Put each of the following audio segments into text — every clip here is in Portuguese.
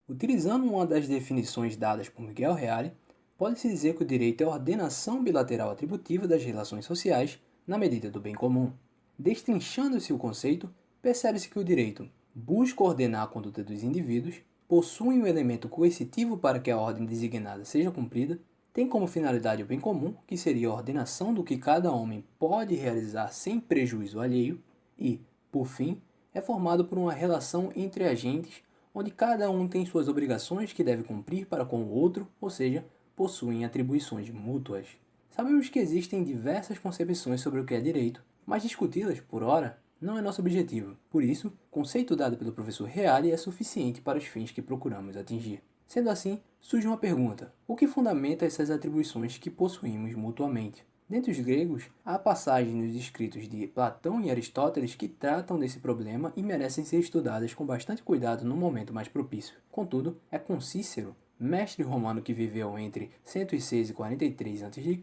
Utilizando uma das definições dadas por Miguel Reale, pode-se dizer que o direito é a ordenação bilateral atributiva das relações sociais na medida do bem comum. Destrinchando-se o conceito, percebe-se que o direito busca ordenar a conduta dos indivíduos, possui um elemento coercitivo para que a ordem designada seja cumprida, tem como finalidade o bem comum, que seria a ordenação do que cada homem pode realizar sem prejuízo alheio, e, por fim, é formado por uma relação entre agentes onde cada um tem suas obrigações que deve cumprir para com o outro, ou seja, possuem atribuições mútuas. Sabemos que existem diversas concepções sobre o que é direito, mas discuti-las, por ora, não é nosso objetivo. Por isso, o conceito dado pelo professor Reale é suficiente para os fins que procuramos atingir. Sendo assim, surge uma pergunta: o que fundamenta essas atribuições que possuímos mutuamente? Dentre os gregos, há passagens nos escritos de Platão e Aristóteles que tratam desse problema e merecem ser estudadas com bastante cuidado no momento mais propício. Contudo, é com Cícero, mestre romano que viveu entre 106 e 43 a.C.,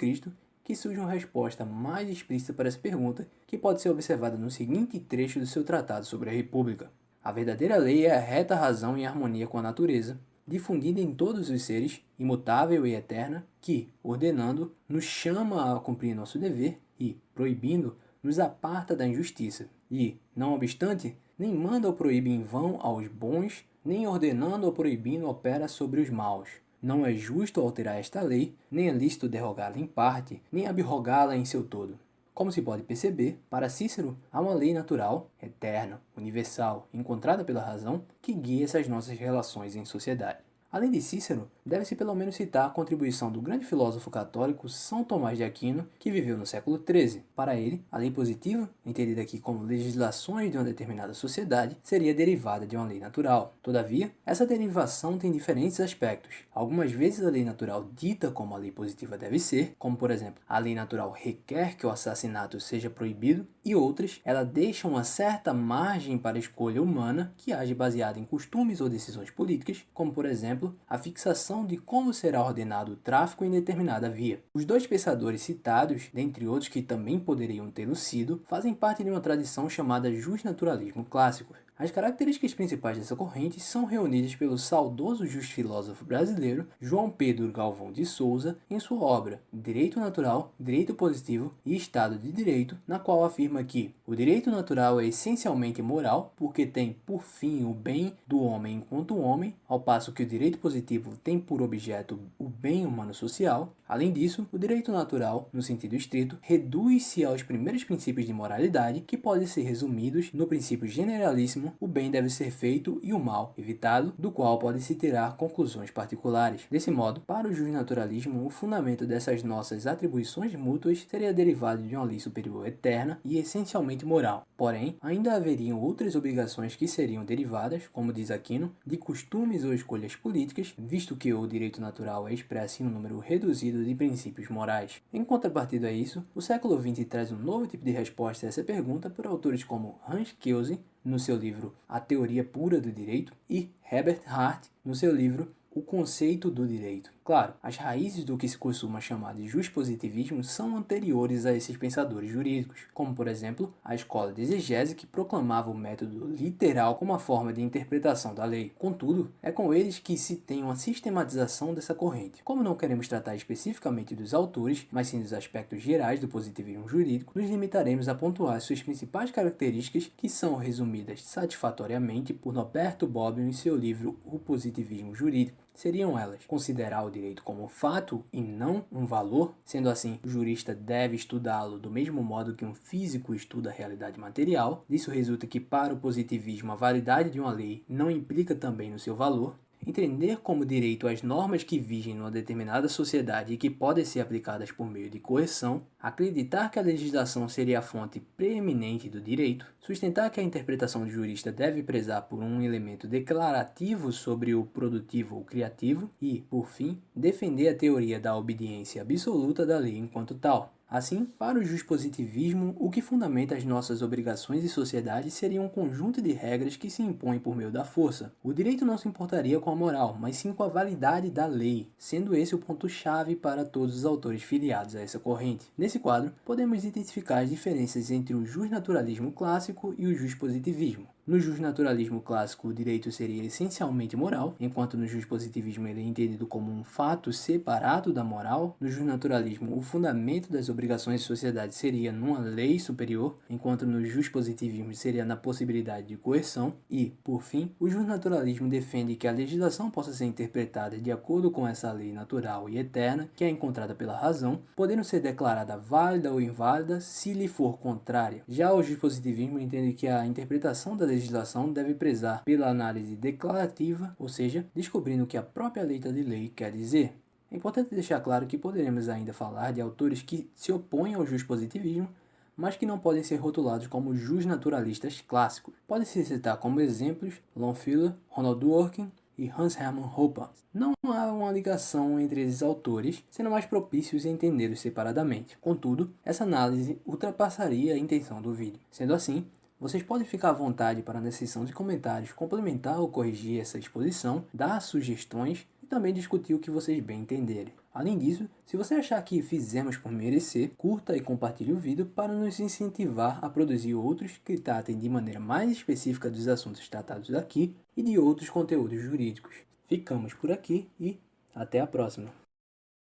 que surge uma resposta mais explícita para essa pergunta, que pode ser observada no seguinte trecho do seu tratado sobre a República. A verdadeira lei é a reta razão em harmonia com a natureza, difundida em todos os seres, imutável e eterna, que, ordenando, nos chama a cumprir nosso dever e, proibindo, nos aparta da injustiça. E, não obstante, nem manda ou proíbe em vão aos bons, nem ordenando ou proibindo opera sobre os maus. Não é justo alterar esta lei, nem é lícito derrogá-la em parte, nem abrogá-la em seu todo. Como se pode perceber, para Cícero, há uma lei natural, eterna, universal, encontrada pela razão, que guia essas nossas relações em sociedade. Além de Cícero, deve-se pelo menos citar a contribuição do grande filósofo católico São Tomás de Aquino, que viveu no século XIII. Para ele, a lei positiva, entendida aqui como legislações de uma determinada sociedade, seria derivada de uma lei natural. Todavia, essa derivação tem diferentes aspectos. Algumas vezes a lei natural dita como a lei positiva deve ser, como por exemplo, a lei natural requer que o assassinato seja proibido, e outras, ela deixa uma certa margem para a escolha humana que age baseada em costumes ou decisões políticas, como por exemplo, a fixação de como será ordenado o tráfico em determinada via. Os dois pensadores citados, dentre outros que também poderiam tê-lo sido, fazem parte de uma tradição chamada justnaturalismo clássico. As características principais dessa corrente são reunidas pelo saudoso filósofo brasileiro João Pedro Galvão de Souza em sua obra Direito Natural, Direito Positivo e Estado de Direito, na qual afirma que o direito natural é essencialmente moral porque tem por fim o bem do homem enquanto homem, ao passo que o direito positivo tem por objeto o bem humano social. Além disso, o direito natural, no sentido estrito, reduz-se aos primeiros princípios de moralidade, que podem ser resumidos no princípio generalíssimo: o bem deve ser feito e o mal evitado, do qual pode-se tirar conclusões particulares. Desse modo, para o justnaturalismo, o fundamento dessas nossas atribuições mútuas seria derivado de uma lei superior eterna e essencialmente moral. Porém, ainda haveriam outras obrigações que seriam derivadas, como diz Aquino, de costumes ou escolhas políticas, visto que o direito natural é expresso em um número reduzido de princípios morais. Em contrapartida a isso, o século XX traz um novo tipo de resposta a essa pergunta por autores como Hans Kelsen, no seu livro A Teoria Pura do Direito, e Herbert Hart, no seu livro O Conceito do Direito. Claro, as raízes do que se costuma chamar de justpositivismo são anteriores a esses pensadores jurídicos, como por exemplo a escola de exegese que proclamava o método literal como a forma de interpretação da lei. Contudo, é com eles que se tem uma sistematização dessa corrente. Como não queremos tratar especificamente dos autores, mas sim dos aspectos gerais do positivismo jurídico, nos limitaremos a pontuar suas principais características, que são resumidas satisfatoriamente por Norberto Bobbio em seu livro O Positivismo Jurídico. Seriam elas: considerar o direito como fato e não um valor, sendo assim, o jurista deve estudá-lo do mesmo modo que um físico estuda a realidade material. Disso resulta que, para o positivismo, a validade de uma lei não implica também no seu valor. Entender como direito as normas que vigem numa determinada sociedade e que podem ser aplicadas por meio de coerção, acreditar que a legislação seria a fonte preeminente do direito, sustentar que a interpretação do jurista deve prezar por um elemento declarativo sobre o produtivo ou criativo e, por fim, defender a teoria da obediência absoluta da lei enquanto tal. Assim, para o justpositivismo, o que fundamenta as nossas obrigações e sociedade seria um conjunto de regras que se impõem por meio da força. O direito não se importaria com a moral, mas sim com a validade da lei, sendo esse o ponto-chave para todos os autores filiados a essa corrente. Nesse quadro, podemos identificar as diferenças entre o justnaturalismo clássico e o justpositivismo. No justnaturalismo clássico, o direito seria essencialmente moral, enquanto no justpositivismo ele é entendido como um fato separado da moral. No justnaturalismo, o fundamento das obrigações de sociedade seria numa lei superior, enquanto no justpositivismo seria na possibilidade de coerção. E, por fim, o justnaturalismo defende que a legislação possa ser interpretada de acordo com essa lei natural e eterna, que é encontrada pela razão, podendo ser declarada válida ou inválida se lhe for contrária. Já o justpositivismo entende que a interpretação da legislação deve prezar pela análise declarativa, ou seja, descobrindo o que a própria letra de lei quer dizer. É importante deixar claro que poderemos ainda falar de autores que se opõem ao justpositivismo, mas que não podem ser rotulados como justnaturalistas clássicos. Pode-se citar como exemplos Longfellow, Ronald Dworkin e Hans Hermann Hoppe. Não há uma ligação entre esses autores, sendo mais propícios a entendê-los separadamente. Contudo, essa análise ultrapassaria a intenção do vídeo. Sendo assim, vocês podem ficar à vontade para na seção de comentários complementar ou corrigir essa exposição, dar sugestões e também discutir o que vocês bem entenderem. Além disso, se você achar que fizemos por merecer, curta e compartilhe o vídeo para nos incentivar a produzir outros que tratem de maneira mais específica dos assuntos tratados aqui e de outros conteúdos jurídicos. Ficamos por aqui e até a próxima!